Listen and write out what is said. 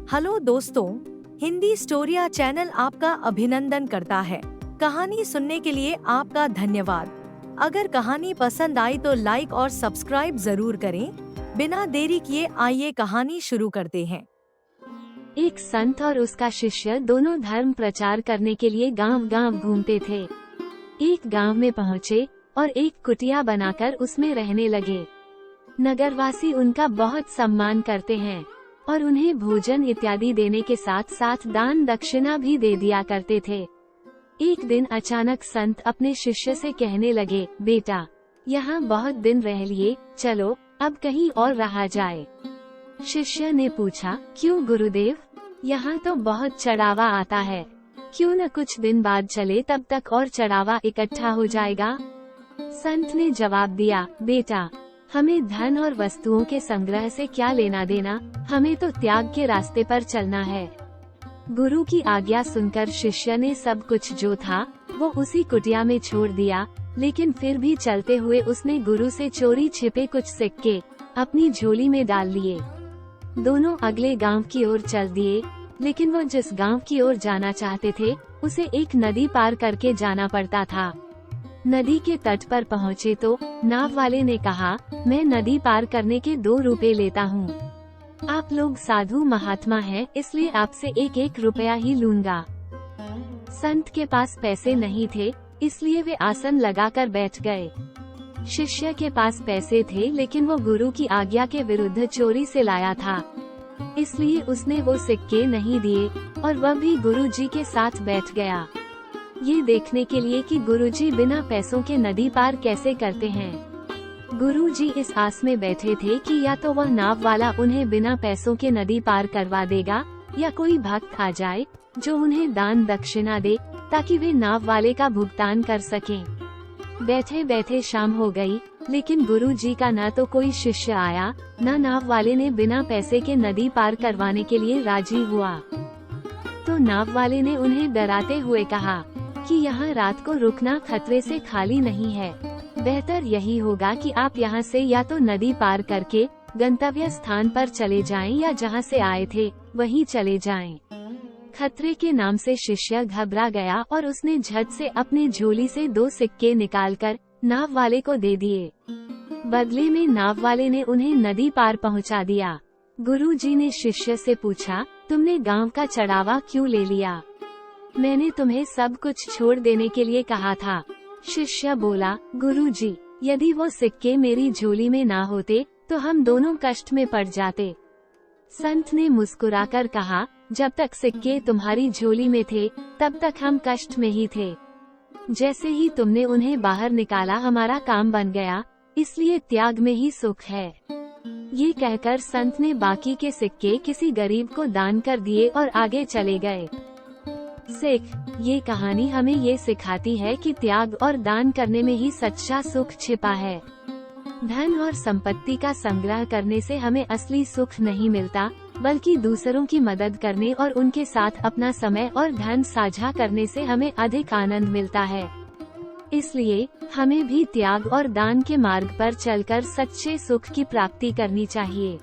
Hello दोस्तों, Hindi स्टोरिया channel आपका अभिनंदन करता है। कहानी सुनने के लिए आपका धन्यवाद। अगर कहानी पसंद आई तो लाइक और सब्सक्राइब जरूर करें। बिना देरी किए आइए कहानी शुरू करते हैं। एक संत और उसका शिष्य दोनों धर्म प्रचार करने के लिए गांव-गांव घूमते थे। एक गांव में पहुँचे और एक कुटिया बनाकर उसमें रहने लगे। नगरवासी उनका बहुत सम्मान करते हैं और उन्हें भोजन इत्यादि देने के साथ साथ दान दक्षिणा भी दे दिया करते थे। एक दिन अचानक संत अपने शिष्य से कहने लगे, बेटा, यहाँ बहुत दिन रह लिए, चलो अब कहीं और रहा जाए। शिष्य ने पूछा, क्यों गुरुदेव? यहाँ तो बहुत चढ़ावा आता है, क्यों न कुछ दिन बाद चले, तब तक और चढ़ावा इकट्ठा हो जाएगा। संत ने जवाब दिया, बेटा, हमें धन और वस्तुओं के संग्रह से क्या लेना देना, हमें तो त्याग के रास्ते पर चलना है। गुरु की आज्ञा सुनकर शिष्य ने सब कुछ जो था वो उसी कुटिया में छोड़ दिया, लेकिन फिर भी चलते हुए उसने गुरु से चोरी छिपे कुछ सिक्के अपनी झोली में डाल लिए। दोनों अगले गांव की ओर चल दिए, लेकिन वो जिस गांव की ओर जाना चाहते थे उसे एक नदी पार करके जाना पड़ता था। नदी के तट पर पहुँचे तो नाव वाले ने कहा, मैं नदी पार करने के 2 रुपए लेता हूँ। आप लोग साधु महात्मा हैं, इसलिए आपसे 1-1 रुपया ही लूंगा। संत के पास पैसे नहीं थे, इसलिए वे आसन लगाकर बैठ गए। शिष्य के पास पैसे थे, लेकिन वो गुरु की आज्ञा के विरुद्ध चोरी से लाया था, इसलिए उसने वो सिक्के नहीं दिए और वह भी गुरु जी के साथ बैठ गया, ये देखने के लिए कि गुरुजी बिना पैसों के नदी पार कैसे करते हैं। गुरुजी इस आस में बैठे थे कि या तो वह नाव वाला उन्हें बिना पैसों के नदी पार करवा देगा, या कोई भक्त आ जाए जो उन्हें दान दक्षिणा दे ताकि वे नाव वाले का भुगतान कर सकें। बैठे बैठे शाम हो गई, लेकिन गुरुजी का न तो कोई शिष्य आया, न नाव वाले ने बिना पैसे के नदी पार करवाने के लिए राजी हुआ। तो नाव वाले ने उन्हें डराते हुए कहा कि यहाँ रात को रुकना खतरे से खाली नहीं है। बेहतर यही होगा कि आप यहाँ से या तो नदी पार करके गंतव्य स्थान पर चले जाएं, या जहाँ से आए थे वहीं चले जाएं। खतरे के नाम से शिष्य घबरा गया और उसने झट से अपनी झोली से 2 सिक्के निकालकर नाव वाले को दे दिए। बदले में नाव वाले ने उन्हें नदी पार पहुँचा दिया। गुरुजी ने शिष्य से पूछा, तुमने गाँव का चढ़ावा क्यों ले लिया? मैंने तुम्हें सब कुछ छोड़ देने के लिए कहा था। शिष्य बोला, गुरुजी, यदि वो सिक्के मेरी झोली में ना होते तो हम दोनों कष्ट में पड़ जाते। संत ने मुस्कुराकर कहा, जब तक सिक्के तुम्हारी झोली में थे तब तक हम कष्ट में ही थे। जैसे ही तुमने उन्हें बाहर निकाला हमारा काम बन गया, इसलिए त्याग में ही सुख है। ये कहकर संत ने बाकी के सिक्के किसी गरीब को दान कर दिए और आगे चले गए। ये कहानी हमें ये सिखाती है कि त्याग और दान करने में ही सच्चा सुख छिपा है। धन और संपत्ति का संग्रह करने से हमें असली सुख नहीं मिलता, बल्कि दूसरों की मदद करने और उनके साथ अपना समय और धन साझा करने से हमें अधिक आनंद मिलता है। इसलिए हमें भी त्याग और दान के मार्ग पर चलकर सच्चे सुख की प्राप्ति करनी चाहिए।